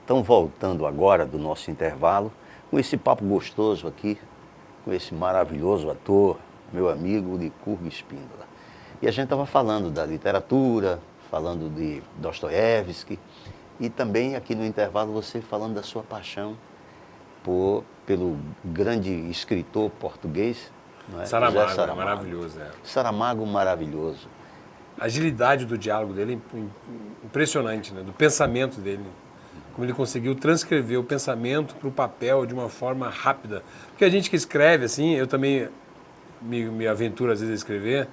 Estão voltando agora do nosso intervalo com esse papo gostoso aqui, com esse maravilhoso ator, meu amigo Licurgo Espíndola. E a gente estava falando da literatura, falando de Dostoiévski e também aqui no intervalo você falando da sua paixão pelo grande escritor português, não é? Saramago, José Saramago. maravilhoso. Saramago maravilhoso. A agilidade do diálogo dele é impressionante, né? Do pensamento dele. Como ele conseguiu transcrever o pensamento para o papel de uma forma rápida. Porque a gente que escreve, assim, eu também me aventuro às vezes a escrever,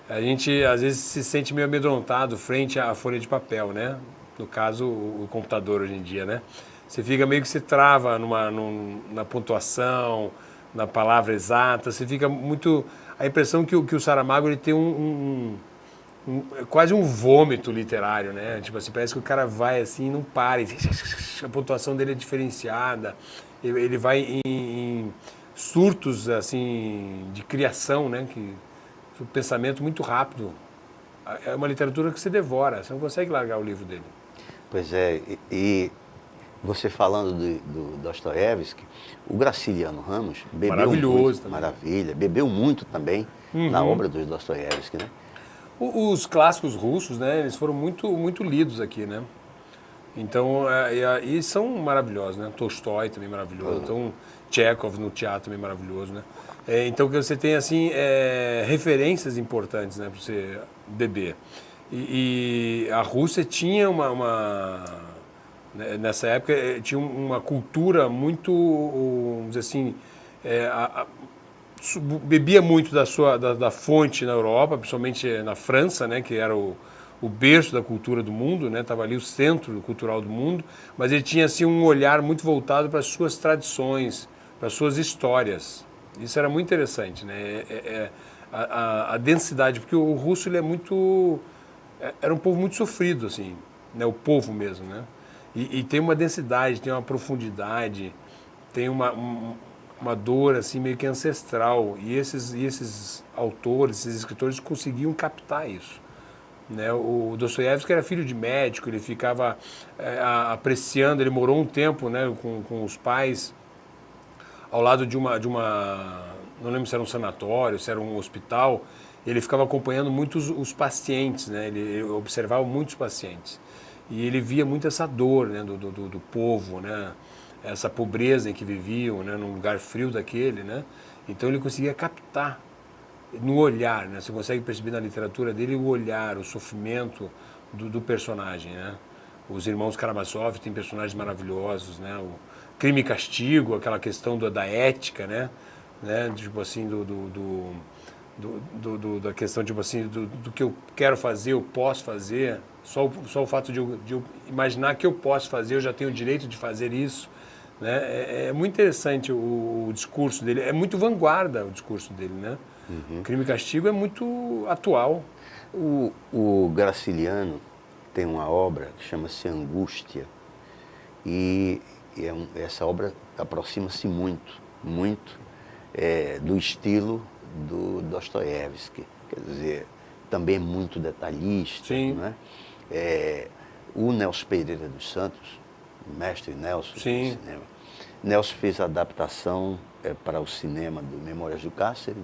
a gente às vezes se sente meio amedrontado frente à folha de papel, né? No caso, o computador hoje em dia, né? Você fica meio que se trava na pontuação, na palavra exata, você fica muito... A impressão que o Saramago ele tem quase um vômito literário, né? Tipo assim, parece que o cara vai assim e não para, a pontuação dele é diferenciada, ele vai em surtos assim de criação, né? O pensamento muito rápido. É uma literatura que você devora, você não consegue largar o livro dele. Pois é, e você falando do Dostoiévski, o Graciliano Ramos bebeu Maravilhoso muito, também. maravilha, bebeu muito também na obra do Dostoiévski, né? Os clássicos russos, né, eles foram muito lidos aqui, né? Então, e são maravilhosos, né? Tolstói também maravilhoso, então Tchekhov no teatro também maravilhoso, né? Então, que você tem, assim, referências importantes, né, para você beber. E a Rússia tinha nessa época, tinha uma cultura muito, vamos dizer assim, bebia muito da fonte na Europa, principalmente na França, né, que era o berço da cultura do mundo, né, estava ali o centro cultural do mundo, mas ele tinha assim um olhar muito voltado para as suas tradições, para as suas histórias. Isso era muito interessante, né? A densidade, porque o russo ele era um povo muito sofrido, assim, né, o povo mesmo, né? E tem uma densidade, tem uma profundidade, tem uma dor assim meio que ancestral, e esses autores, esses escritores conseguiam captar isso, né? O Dostoiévski era filho de médico, ele ficava apreciando, ele morou um tempo, né, com os pais ao lado de uma não lembro se era um sanatório, se era um hospital, ele ficava acompanhando muito os pacientes, né? Ele observava muitos pacientes e ele via muito essa dor, né, do povo, né? Essa pobreza em que viviam, né, num lugar frio daquele, né? Então ele conseguia captar no olhar, né? Você consegue perceber na literatura dele o olhar, o sofrimento do personagem, né? Os irmãos Karamazov têm personagens maravilhosos, né? O Crime e Castigo, aquela questão da ética, né? Tipo assim, da questão tipo assim, do que eu quero fazer, eu posso fazer. Só o fato de eu imaginar que eu posso fazer, eu já tenho o direito de fazer isso. Né? É muito interessante o discurso dele, é muito vanguarda o discurso dele, né? Crime e Castigo é muito atual. O Graciliano tem uma obra que chama-se Angústia e essa obra aproxima-se muito do estilo do Dostoiévski, quer dizer, também muito detalhista. Sim. Né? O Nelson Pereira dos Santos, o mestre Nelson do cinema. Nelson fez a adaptação para o cinema do Memórias do Cárcere,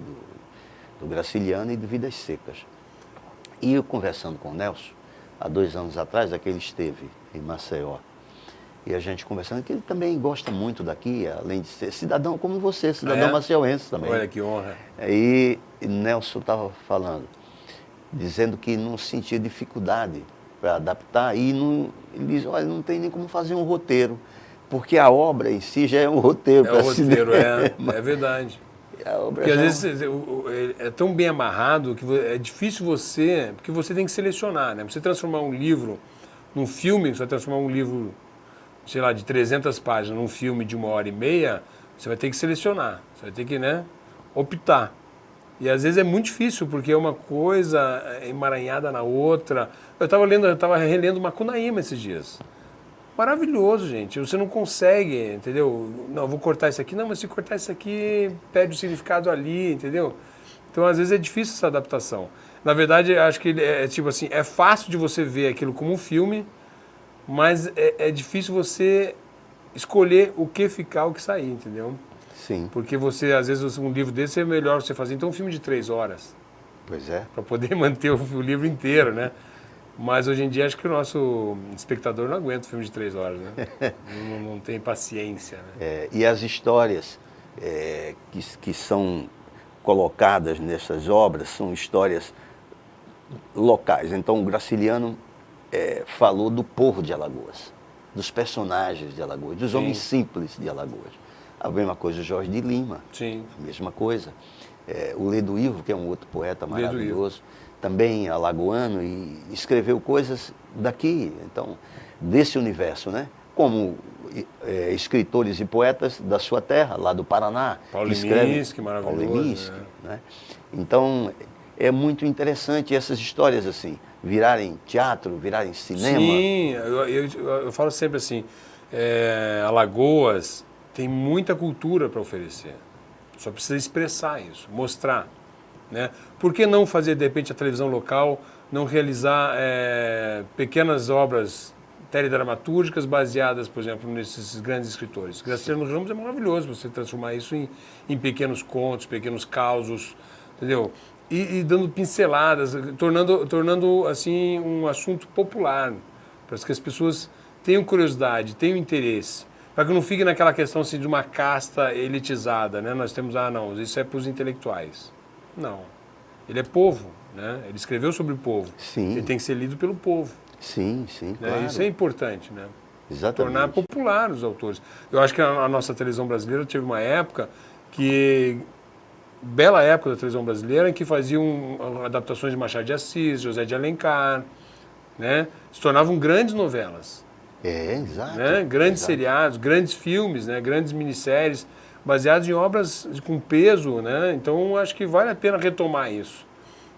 do Graciliano e do Vidas Secas. E eu conversando com o Nelson, há 2 anos atrás, ele esteve em Maceió, e a gente conversando, que ele também gosta muito daqui, além de ser cidadão como você, cidadão maceiense também. Olha que honra. E Nelson estava falando, dizendo que não sentia dificuldade para adaptar, e ele diz, olha, não tem nem como fazer um roteiro, porque a obra em si já é um roteiro para cinema. É verdade. Porque às vezes é tão bem amarrado que é difícil porque você tem que selecionar, né? Pra você transformar um livro num filme, você vai transformar um livro, sei lá, de 300 páginas num filme de 1h30, você vai ter que selecionar, você vai ter que, né, optar. E às vezes é muito difícil, porque é uma coisa emaranhada na outra. Eu estava relendo Macunaíma esses dias. Maravilhoso, gente. Você não consegue, entendeu? Não, vou cortar isso aqui. Não, mas se cortar isso aqui, perde o significado ali, entendeu? Então, às vezes, é difícil essa adaptação. Na verdade, acho que tipo assim, é fácil de você ver aquilo como um filme, mas é difícil você escolher o que ficar, o que sair, entendeu? Sim. Porque você, às vezes, um livro desse é melhor você fazer, então, um filme de 3 horas. Pois é. Para poder manter o livro inteiro, né? Mas hoje em dia acho que o nosso espectador não aguenta um filme de 3 horas, né? não tem paciência, né? E as histórias que são colocadas nessas obras são histórias locais. Então o Graciliano falou do povo de Alagoas, dos personagens de Alagoas, dos homens simples de Alagoas. A mesma coisa o Jorge de Lima, Sim. a mesma coisa. O Ledo Ivo, que é um outro poeta maravilhoso, também alagoano, e escreveu coisas daqui, então, desse universo, né? Como escritores e poetas da sua terra, lá do Paraná. Paulo Leminski, maravilhoso. Paulo Leminski, né? Então, é muito interessante essas histórias assim, virarem teatro, virarem cinema. Sim, eu falo sempre assim, Alagoas tem muita cultura para oferecer. Só precisa expressar isso, mostrar. Né? Por que não fazer, de repente, a televisão local, não realizar pequenas obras teledramatúrgicas baseadas, por exemplo, nesses grandes escritores? Graciliano Ramos é maravilhoso você transformar isso em pequenos contos, pequenos causos, entendeu? E dando pinceladas, tornando assim um assunto popular, para que as pessoas tenham curiosidade, tenham interesse. Para que não fique naquela questão assim, de uma casta elitizada, né? Nós temos, não, isso é para os intelectuais. Não. Ele é povo, né? Ele escreveu sobre o povo. Sim. Ele tem que ser lido pelo povo. Sim, né? claro. Isso é importante, né? Exatamente. Tornar popular os autores. Eu acho que a nossa televisão brasileira teve uma época bela época da televisão brasileira, em que faziam adaptações de Machado de Assis, José de Alencar, né? Se tornavam grandes novelas. Exato. Né? Grandes seriados, grandes filmes, né? Grandes minisséries, baseados em obras com peso, né? Então acho que vale a pena retomar isso,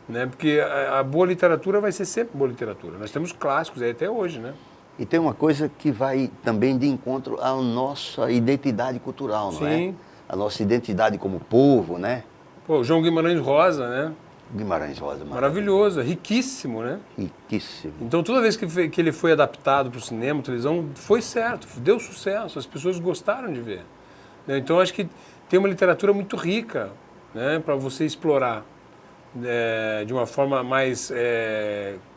né? Porque a boa literatura vai ser sempre boa literatura. Nós temos clássicos aí até hoje, né? E tem uma coisa que vai também de encontro à nossa identidade cultural, não é? Sim. A nossa identidade como povo, né? Pô, João Guimarães Rosa, né? Guimarães Rosa, maravilhoso, riquíssimo, né? Riquíssimo. Então toda vez que ele foi adaptado para o cinema, televisão, foi certo, deu sucesso, as pessoas gostaram de ver. Então acho que tem uma literatura muito rica, né, para você explorar de uma forma mais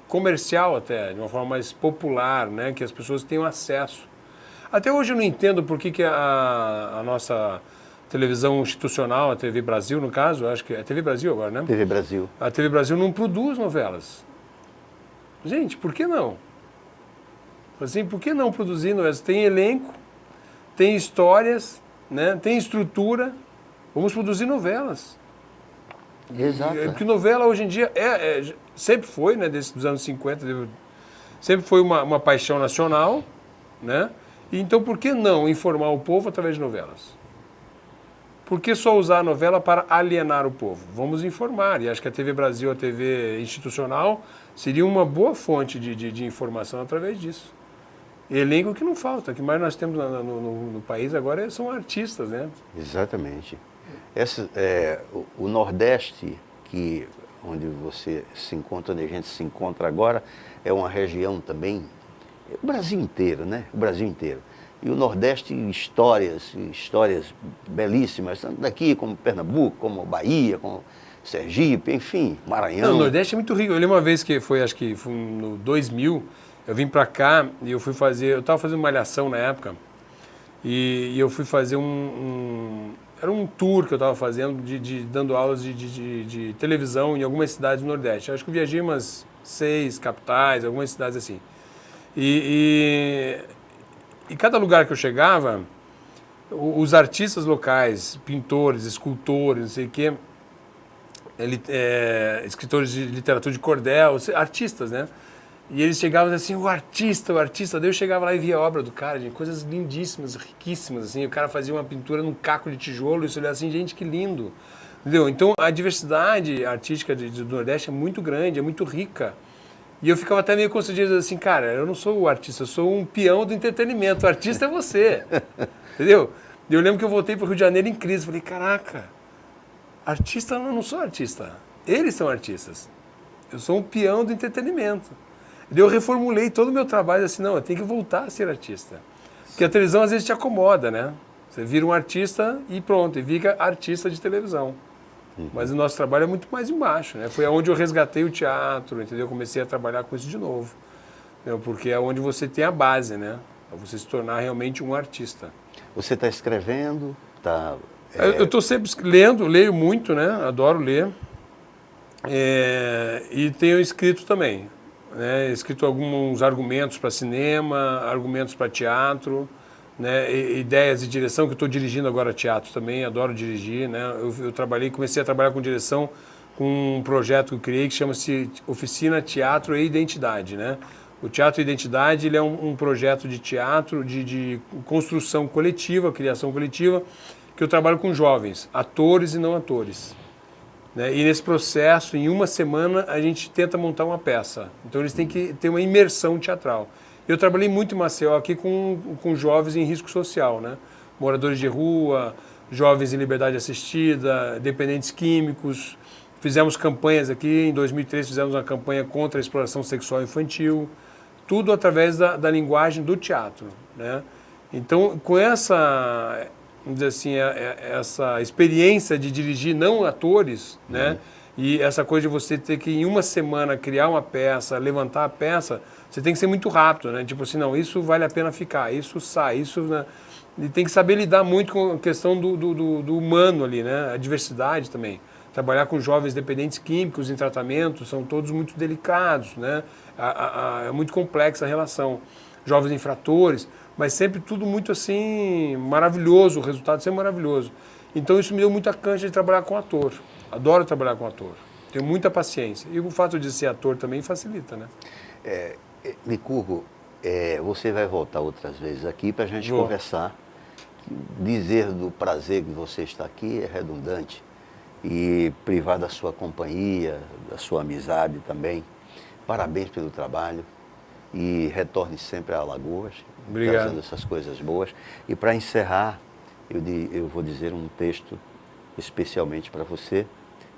comercial até, de uma forma mais popular, né, que as pessoas tenham acesso. Até hoje eu não entendo por que a nossa televisão institucional, a TV Brasil no caso, acho que é a TV Brasil agora, né? TV Brasil. A TV Brasil não produz novelas. Gente, por que não? Assim, por que não produzir novelas? Tem elenco, tem histórias, né? Tem estrutura, vamos produzir novelas. Exato. Porque novela hoje em dia sempre foi, né, dos anos 50, sempre foi uma paixão nacional, né? E então por que não informar o povo através de novelas? Por que só usar a novela para alienar o povo? Vamos informar, e acho que a TV Brasil, a TV institucional, seria uma boa fonte de informação através disso. Elenco que não falta, o que mais nós temos no país agora são artistas, né? Exatamente. O Nordeste, onde você se encontra, onde a gente se encontra agora, é uma região também, o Brasil inteiro, né? O Brasil inteiro. E o Nordeste, histórias belíssimas, tanto daqui como Pernambuco, como Bahia, como Sergipe, enfim, Maranhão. Não, o Nordeste é muito rico. Eu lembro uma vez que acho que foi no 2000, eu vim pra cá e eu estava fazendo malhação na época, e eu fui fazer era um tour que eu estava fazendo, dando aulas de televisão em algumas cidades do Nordeste. Eu acho que eu viajei umas 6 capitais, algumas cidades assim. E cada lugar que eu chegava, os artistas locais, pintores, escultores, não sei o quê, escritores de literatura de cordel, artistas, né? E eles chegavam assim, o artista. Daí eu chegava lá e via a obra do cara, gente, coisas lindíssimas, riquíssimas, assim. O cara fazia uma pintura num caco de tijolo e você olhava assim, gente, que lindo. Entendeu? Então, a diversidade artística do Nordeste é muito grande, é muito rica. E eu ficava até meio constrangido assim, cara, eu não sou o artista, eu sou um peão do entretenimento, o artista é você. Entendeu? E eu lembro que eu voltei para o Rio de Janeiro em crise, falei, caraca, artista, eu não sou artista, eles são artistas. Eu sou um peão do entretenimento. Daí eu reformulei todo o meu trabalho assim, não, eu tenho que voltar a ser artista. Porque a televisão às vezes te acomoda, né? Você vira um artista e pronto, e fica artista de televisão. Mas o nosso trabalho é muito mais embaixo, né? Foi onde eu resgatei o teatro, entendeu? Comecei a trabalhar com isso de novo. Entendeu? Porque é onde você tem a base, né? Para você se tornar realmente um artista. Você está escrevendo? Eu estou sempre lendo, leio muito, né? Adoro ler. E tenho escrito também. Né? Escrito alguns argumentos para cinema, argumentos para teatro, né? Ideias de direção, que eu estou dirigindo agora teatro também, adoro dirigir. Né? Comecei a trabalhar com direção com um projeto que eu criei que chama-se Oficina Teatro e Identidade. Né? O Teatro e Identidade ele é um projeto de teatro, de construção coletiva, criação coletiva, que eu trabalho com jovens, atores e não atores. Né? E nesse processo, em uma semana, a gente tenta montar uma peça. Então eles têm que ter uma imersão teatral. Eu trabalhei muito em Maceió aqui com jovens em risco social, né? Moradores de rua, jovens em liberdade assistida, dependentes químicos. Fizemos campanhas aqui, em 2003 fizemos uma campanha contra a exploração sexual infantil. Tudo através da linguagem do teatro. Né? Então, com essa, vamos dizer assim, essa experiência de dirigir não atores, né? E essa coisa de você ter que, em uma semana, criar uma peça, levantar a peça, você tem que ser muito rápido, né? Tipo assim, não, isso vale a pena ficar, isso sai, isso... Né? E tem que saber lidar muito com a questão do humano ali, né? A diversidade também. Trabalhar com jovens dependentes químicos em tratamento, são todos muito delicados, né? É muito complexa a relação. Jovens infratores, mas sempre tudo muito assim, maravilhoso, o resultado sempre maravilhoso. Então isso me deu muita cancha de trabalhar com ator. Adoro trabalhar com ator. Tenho muita paciência. E o fato de ser ator também facilita, né? Licurgo, você vai voltar outras vezes aqui para a gente conversar. Dizer do prazer que você está aqui é redundante. E privar da sua companhia, da sua amizade também. Parabéns pelo trabalho. E retorne sempre a Alagoas. Obrigado. Trazendo essas coisas boas. E para encerrar, eu vou dizer um texto especialmente para você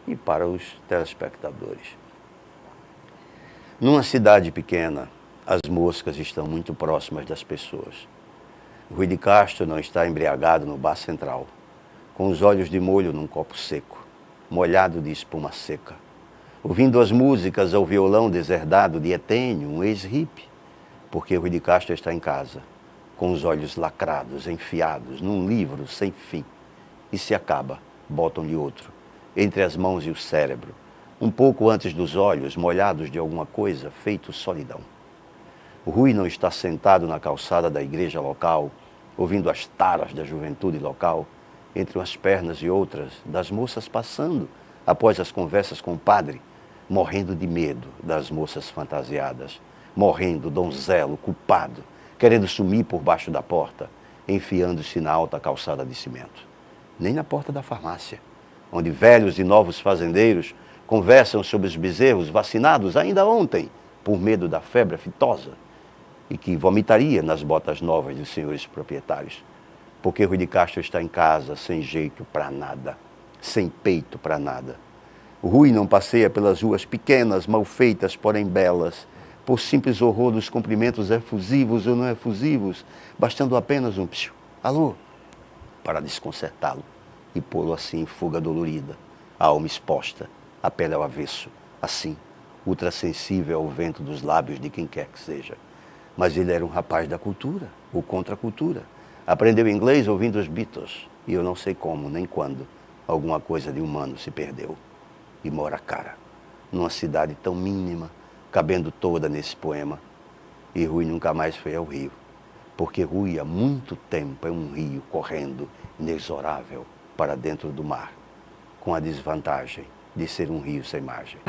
e para os telespectadores. Numa cidade pequena, as moscas estão muito próximas das pessoas. Rui de Castro não está embriagado no bar central, com os olhos de molho num copo seco, molhado de espuma seca, ouvindo as músicas ao violão deserdado de Etênio, um ex-hippie, porque Rui de Castro está em casa, com os olhos lacrados, enfiados num livro sem fim, e se acaba, botam-lhe outro, entre as mãos e o cérebro, um pouco antes dos olhos, molhados de alguma coisa, feito solidão. O Rui não está sentado na calçada da igreja local, ouvindo as taras da juventude local, entre umas pernas e outras, das moças passando, após as conversas com o padre, morrendo de medo das moças fantasiadas, morrendo donzelo, culpado, querendo sumir por baixo da porta, enfiando-se na alta calçada de cimento. Nem na porta da farmácia, onde velhos e novos fazendeiros conversam sobre os bezerros vacinados ainda ontem, por medo da febre aftosa, e que vomitaria nas botas novas dos senhores proprietários, porque Rui de Castro está em casa sem jeito para nada, sem peito para nada. O Rui não passeia pelas ruas pequenas, mal feitas, porém belas, por simples horror dos cumprimentos efusivos ou não efusivos, bastando apenas um psiu, alô, para desconcertá-lo e pô-lo assim em fuga dolorida, a alma exposta, a pele ao avesso, assim, ultrassensível ao vento dos lábios de quem quer que seja. Mas ele era um rapaz da cultura, ou contra a cultura. Aprendeu inglês ouvindo os Beatles, e eu não sei como, nem quando, alguma coisa de humano se perdeu. E mora cara, numa cidade tão mínima, cabendo toda nesse poema. E Rui nunca mais foi ao rio, porque Rui há muito tempo é um rio correndo, inexorável, para dentro do mar, com a desvantagem de ser um rio sem margem.